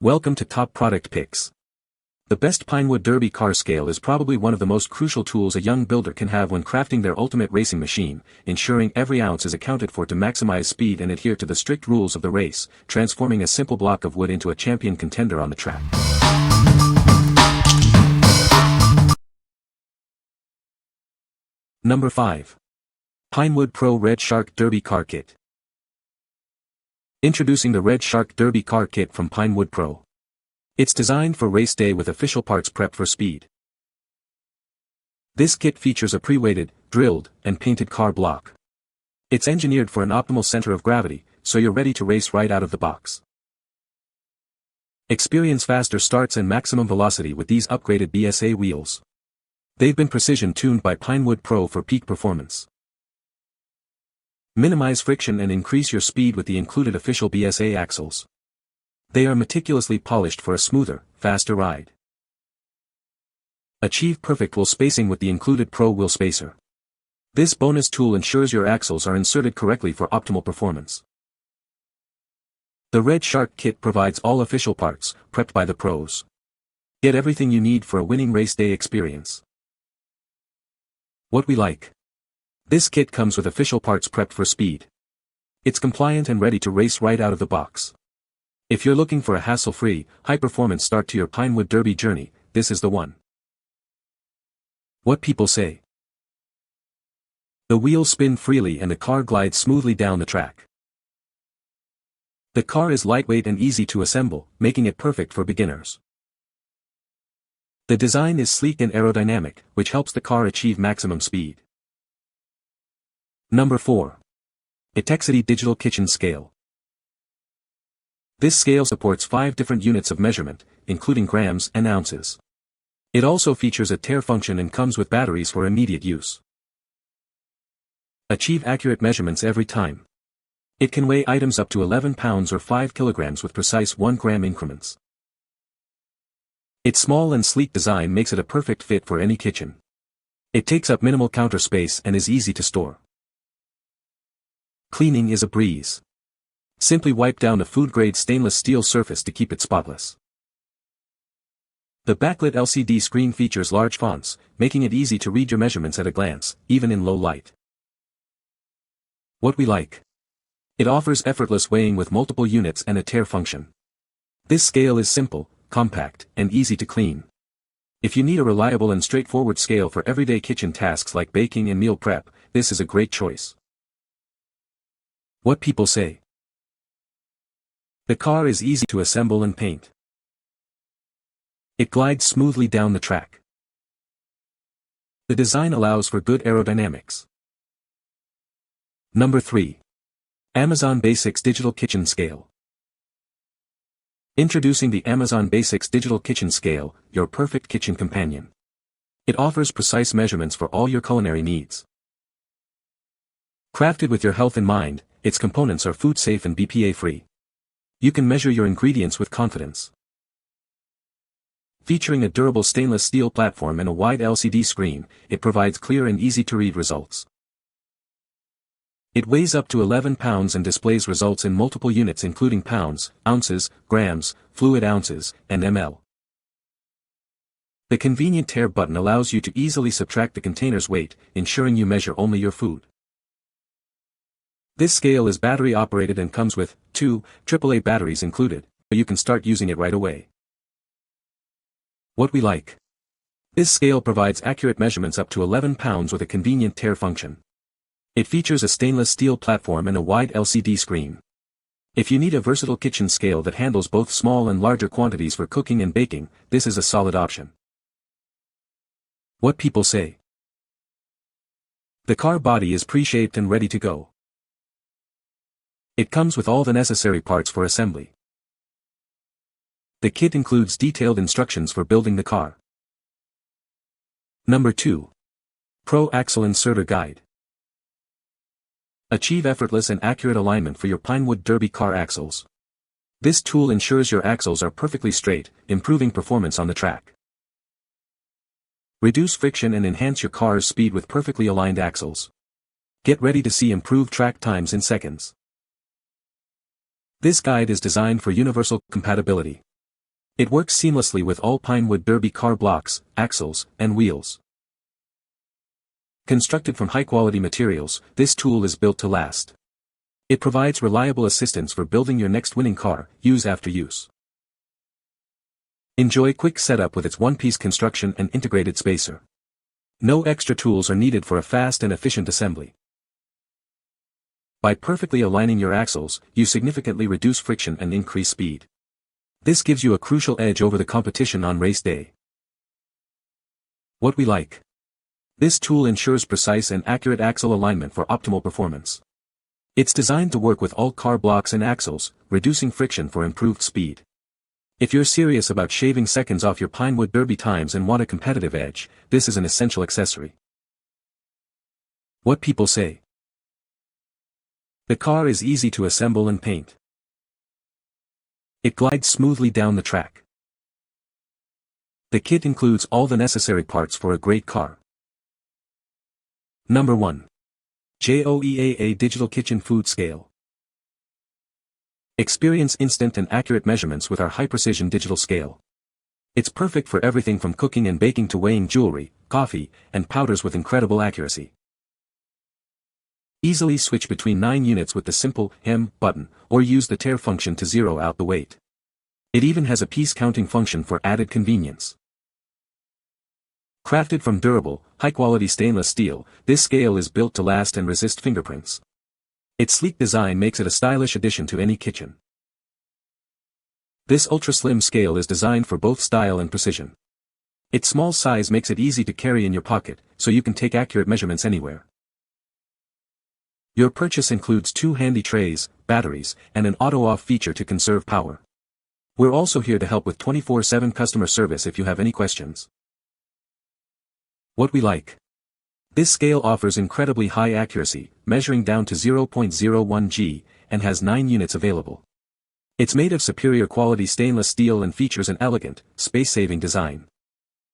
Welcome to Top Product Picks. The best Pinewood Derby Car Scale is probably one of the most crucial tools a young builder can have when crafting their ultimate racing machine, ensuring every ounce is accounted for to maximize speed and adhere to the strict rules of the race, transforming a simple block of wood into a champion contender on the track. Number 5. Pinewood Pro Red Shark Derby Car Kit. Introducing the Red Shark Derby Car Kit from Pinewood Pro. It's designed for race day with official parts prepped for speed. This kit features a pre-weighted, drilled, and painted car block. It's engineered for an optimal center of gravity, so you're ready to race right out of the box. Experience faster starts and maximum velocity with these upgraded BSA wheels. They've been precision-tuned by Pinewood Pro for peak performance. Minimize friction and increase your speed with the included official BSA axles. They are meticulously polished for a smoother, faster ride. Achieve perfect wheel spacing with the included Pro Wheel Spacer. This bonus tool ensures your axles are inserted correctly for optimal performance. The Red Shark Kit provides all official parts, prepped by the pros. Get everything you need for a winning race day experience. What we like. This kit comes with official parts prepped for speed. It's compliant and ready to race right out of the box. If you're looking for a hassle-free, high-performance start to your Pinewood Derby journey, this is the one. What people say. The wheels spin freely and the car glides smoothly down the track. The car is lightweight and easy to assemble, making it perfect for beginners. The design is sleek and aerodynamic, which helps the car achieve maximum speed. Number 4. Etekcity Digital Kitchen Scale. This scale supports 5 different units of measurement, including grams and ounces. It also features a adhere function and comes with batteries for immediate use. Achieve accurate measurements every time. It can weigh items up to 11 pounds or 5 kilograms with precise 1 gram increments. Its small and sleek design makes it a perfect fit for any kitchen. It takes up minimal counter space and is easy to store. Cleaning is a breeze. Simply wipe down a food-grade stainless steel surface to keep it spotless. The backlit LCD screen features large fonts, making it easy to read your measurements at a glance, even in low light. What we like. It offers effortless weighing with multiple units and a adhere function. This scale is simple, compact, and easy to clean. If you need a reliable and straightforward scale for everyday kitchen tasks like baking and meal prep, this is a great choice. What people say. The car is easy to assemble and paint. It glides smoothly down the track. The design allows for good aerodynamics. Number 3. Amazon Basics Digital Kitchen Scale. Introducing the Amazon Basics Digital Kitchen Scale, your perfect kitchen companion. It offers precise measurements for all your culinary needs. Crafted with your health in mind, its components are food-safe and BPA-free. You can measure your ingredients with confidence. Featuring a durable stainless steel platform and a wide LCD screen, it provides clear and easy-to-read results. It weighs up to 11 pounds and displays results in multiple units including pounds, ounces, grams, fluid ounces, and ml. The convenient adhere button allows you to easily subtract the container's weight, ensuring you measure only your food. This scale is battery operated and comes with 2 AAA batteries included, so you can start using it right away. What we like. This scale provides accurate measurements up to 11 pounds with a convenient adhere function. It features a stainless steel platform and a wide LCD screen. If you need a versatile kitchen scale that handles both small and larger quantities for cooking and baking, this is a solid option. What people say. The car body is pre-shaped and ready to go. It comes with all the necessary parts for assembly. The kit includes detailed instructions for building the car. Number 2. Pro Axle Inserter Guide. Achieve effortless and accurate alignment for your Pinewood Derby car axles. This tool ensures your axles are perfectly straight, improving performance on the track. Reduce friction and enhance your car's speed with perfectly aligned axles. Get ready to see improved track times in seconds. This guide is designed for universal compatibility. It works seamlessly with all Pinewood Derby car blocks, axles, and wheels. Constructed from high-quality materials, this tool is built to last. It provides reliable assistance for building your next winning car, use after use. Enjoy quick setup with its one-piece construction and integrated spacer. No extra tools are needed for a fast and efficient assembly. By perfectly aligning your axles, you significantly reduce friction and increase speed. This gives you a crucial edge over the competition on race day. What we like. This tool ensures precise and accurate axle alignment for optimal performance. It's designed to work with all car blocks and axles, reducing friction for improved speed. If you're serious about shaving seconds off your Pinewood Derby times and want a competitive edge, this is an essential accessory. What people say. The car is easy to assemble and paint. It glides smoothly down the track. The kit includes all the necessary parts for a great car. Number 1. JOEAA Digital Kitchen Food Scale. Experience instant and accurate measurements with our high-precision digital scale. It's perfect for everything from cooking and baking to weighing jewelry, coffee, and powders with incredible accuracy. Easily switch between 9 units with the simple M button, or use the tare function to zero out the weight. It even has a piece counting function for added convenience. Crafted from durable, high-quality stainless steel, this scale is built to last and resist fingerprints. Its sleek design makes it a stylish addition to any kitchen. This ultra-slim scale is designed for both style and precision. Its small size makes it easy to carry in your pocket, so you can take accurate measurements anywhere. Your purchase includes 2 handy trays, batteries, and an auto-off feature to conserve power. We're also here to help with 24/7 customer service if you have any questions. What we like. This scale offers incredibly high accuracy, measuring down to 0.01 G, and has 9 units available. It's made of superior quality stainless steel and features an elegant, space-saving design.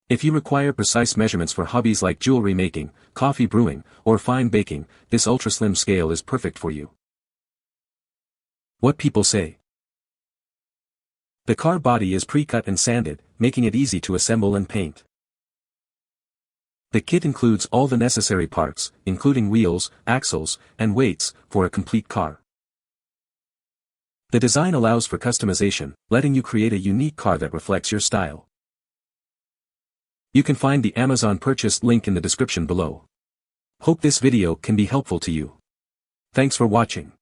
If you require precise measurements for hobbies like jewelry making, coffee brewing, or fine baking, this ultra-slim scale is perfect for you. What people say. The car body is pre-cut and sanded, making it easy to assemble and paint. The kit includes all the necessary parts, including wheels, axles, and weights, for a complete car. The design allows for customization, letting you create a unique car that reflects your style. You can find the Amazon purchase link in the description below. Hope this video can be helpful to you. Thanks for watching.